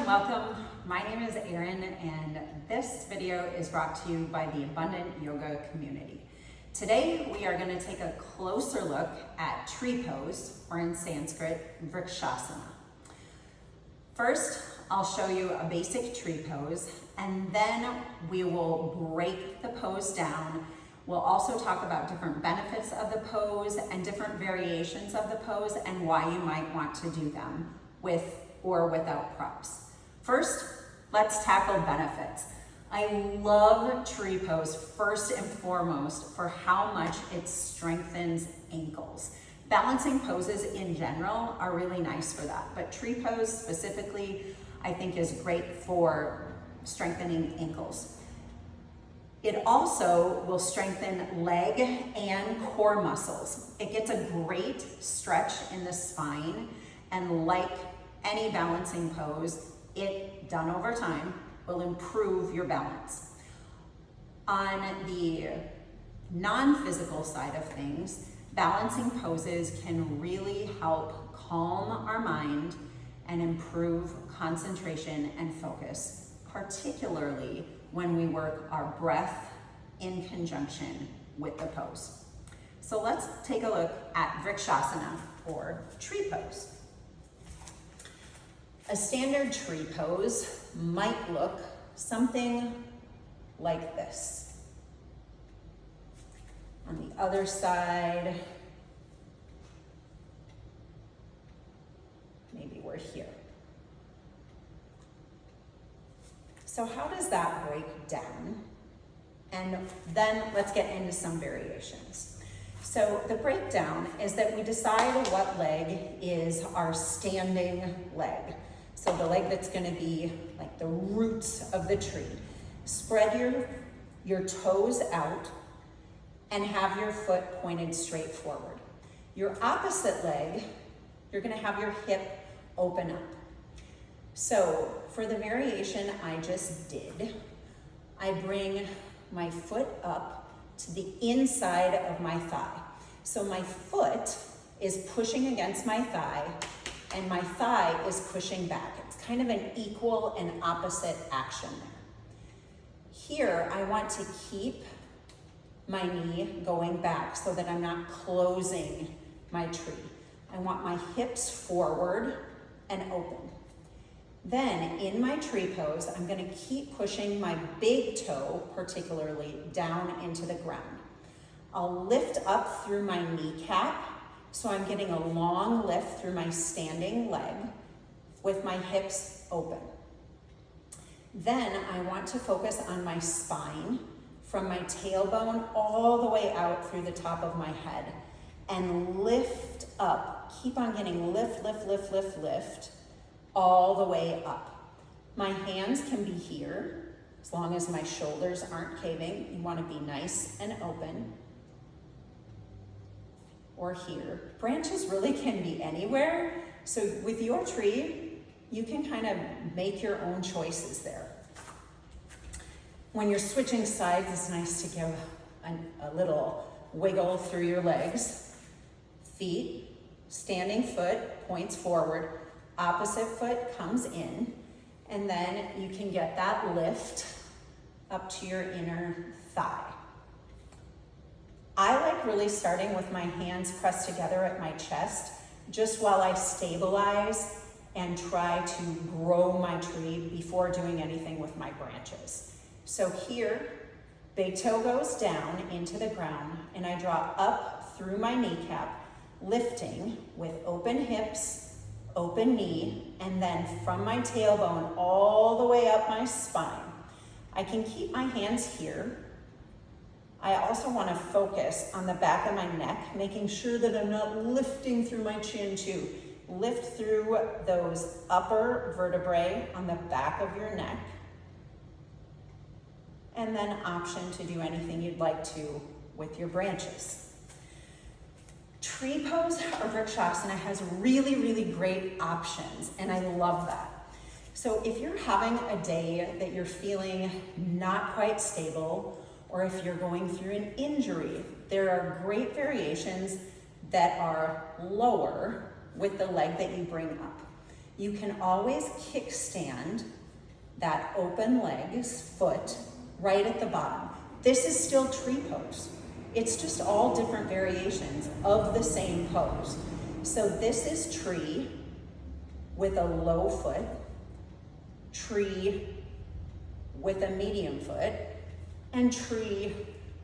and welcome. My name is Erin, and this video is brought to you by the Abundant Yoga community. Today, we are going to take a closer look at tree pose, or in Sanskrit, vrikshasana. First, I'll show you a basic tree pose, and then we will break the pose down. We'll also talk about different benefits of the pose and different variations of the pose and why you might want to do them with or without props. First, let's tackle benefits. I love tree pose first and foremost for how much it strengthens ankles. Balancing poses in general are really nice for that, but tree pose specifically I think is great for strengthening ankles. It also will strengthen leg and core muscles. It gets a great stretch in the spine, and like any balancing pose, it done over time will improve your balance. On the non-physical side of things, balancing poses can really help calm our mind and improve concentration and focus, particularly when we work our breath in conjunction with the pose. So let's take a look at vrikshasana, or tree pose. A standard tree pose might look something like this. On the other side, maybe we're here. So how does that break down? And then let's get into some variations. So the breakdown is that we decide what leg is our standing leg. So the leg that's going to be like the roots of the tree. Spread your toes out and have your foot pointed straight forward. Your opposite leg, you're going to have your hip open up. So for the variation I just did, I bring my foot up to the inside of my thigh. So my foot is pushing against my thigh and my thigh is pushing back. It's kind of an equal and opposite action there. Here, I want to keep my knee going back so that I'm not closing my tree. I want my hips forward and open. Then in my tree pose, I'm going to keep pushing my big toe, particularly, down into the ground. I'll lift up through my kneecap, so I'm getting a long lift through my standing leg with my hips open. Then I want to focus on my spine from my tailbone all the way out through the top of my head and lift up. Keep on getting lift, lift, lift, lift, lift all the way up. My hands can be here as long as my shoulders aren't caving. You want to be nice and open. Or here. Branches really can be anywhere. So with your tree, you can kind of make your own choices there. When you're switching sides, it's nice to give a little wiggle through your legs. Feet, standing foot points forward, opposite foot comes in, and then you can get that lift up to your inner thigh. I like really starting with my hands pressed together at my chest, just while I stabilize and try to grow my tree before doing anything with my branches. So here, big toe goes down into the ground, and I draw up through my kneecap, lifting with open hips, open knee, and then from my tailbone all the way up my spine. I can keep my hands here. I also want to focus on the back of my neck, making sure that I'm not lifting through my chin too. Lift through those upper vertebrae on the back of your neck. And then option to do anything you'd like to with your branches. Tree pose or vrikshasana has really, really great options, and I love that. So if you're having a day that you're feeling not quite stable, or if you're going through an injury, there are great variations that are lower with the leg that you bring up. You can always kickstand that open legs, foot, right at the bottom. This is still tree pose. It's just all different variations of the same pose. So this is tree with a low foot, tree with a medium foot, and tree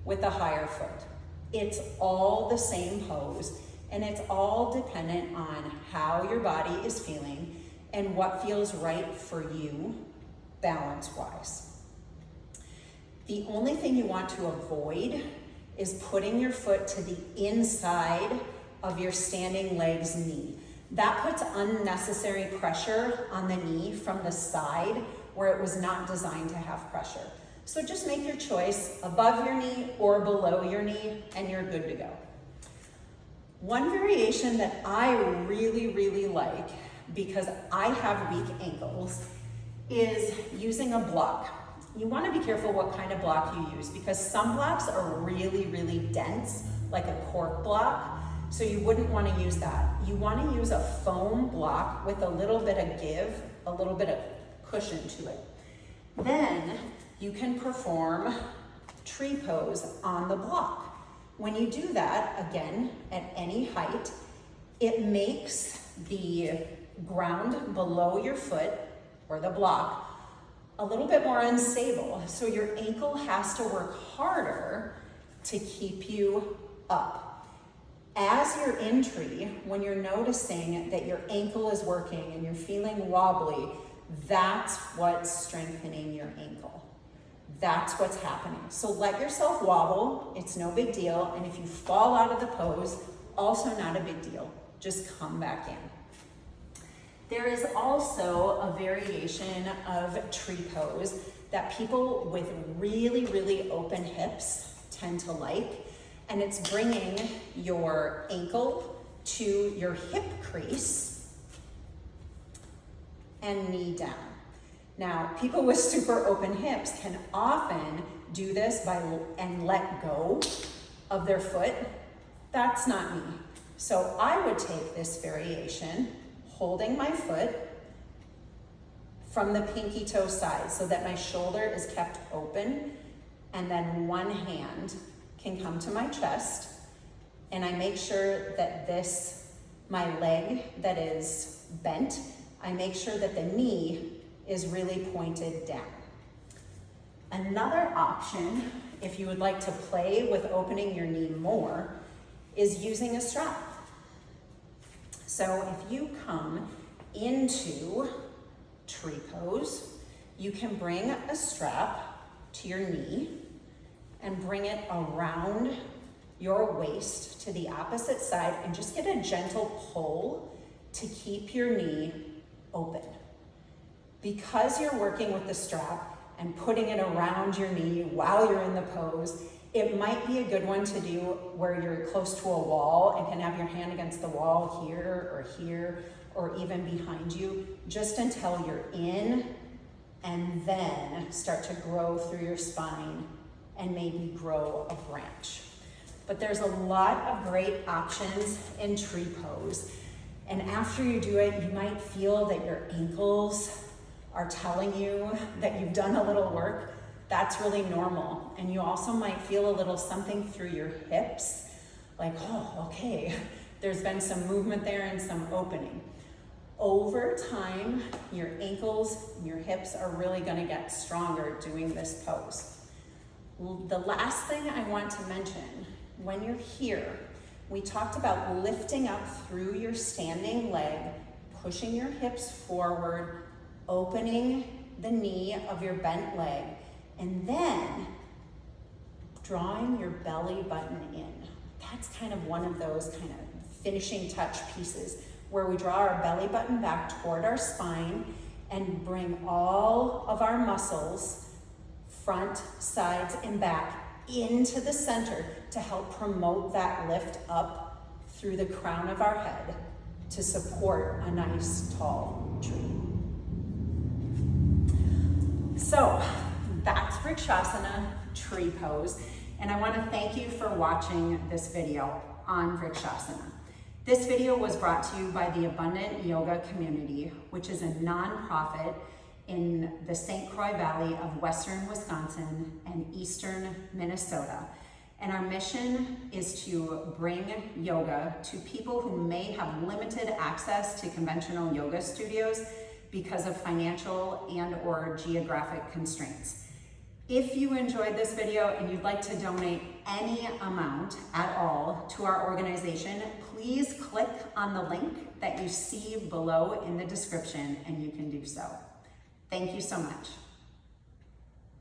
with a higher foot. It's all the same pose, and it's all dependent on how your body is feeling and what feels right for you balance-wise. The only thing you want to avoid is putting your foot to the inside of your standing leg's knee. That puts unnecessary pressure on the knee from the side where it was not designed to have pressure. So just make your choice above your knee or below your knee, and you're good to go. One variation that I really like, because I have weak ankles, is using a block. You want to be careful what kind of block you use, because some blocks are really dense, like a cork block, so you wouldn't want to use that. You want to use a foam block with a little bit of give, a little bit of cushion to it. Then you can perform tree pose on the block. When you do that, again, at any height, it makes the ground below your foot, or the block, a little bit more unstable. So your ankle has to work harder to keep you up. As you're in tree, when you're noticing that your ankle is working and you're feeling wobbly, that's what's strengthening your ankle. That's what's happening. So let yourself wobble, it's no big deal. And if you fall out of the pose, also not a big deal. Just come back in. There is also a variation of tree pose that people with really open hips tend to like, and it's bringing your ankle to your hip crease and knee down. Now, people with super open hips can often do this and let go of their foot. That's not me. So I would take this variation, holding my foot from the pinky toe side so that my shoulder is kept open, and then one hand can come to my chest, and I make sure that my leg that is bent, I make sure that the knee is really pointed down. Another option, if you would like to play with opening your knee more, is using a strap. So if you come into tree pose, you can bring a strap to your knee and bring it around your waist to the opposite side, and just get a gentle pull to keep your knee open. Because you're working with the strap and putting it around your knee while you're in the pose, it might be a good one to do where you're close to a wall and can have your hand against the wall here, or even behind you, just until you're in, and then start to grow through your spine and maybe grow a branch. But there's a lot of great options in tree pose. And after you do it, you might feel that your ankles are telling you that you've done a little work. That's really normal. And you also might feel a little something through your hips, like, oh, okay, there's been some movement there and some opening. Over time, your ankles and your hips are really gonna get stronger doing this pose. The last thing I want to mention, when you're here, we talked about lifting up through your standing leg, pushing your hips forward, opening the knee of your bent leg, and then drawing your belly button in. That's kind of one of those kind of finishing touch pieces where we draw our belly button back toward our spine and bring all of our muscles, front, sides, and back, into the center to help promote that lift up through the crown of our head to support a nice tall tree. So that's Vrikshasana tree pose, and I want to thank you for watching this video on Vrikshasana. This video was brought to you by the Abundant Yoga Community, which is a nonprofit in the St. Croix Valley of Western Wisconsin and Eastern Minnesota. And our mission is to bring yoga to people who may have limited access to conventional yoga studios because of financial and or geographic constraints. If you enjoyed this video and you'd like to donate any amount at all to our organization, please click on the link that you see below in the description and you can do so. Thank you so much.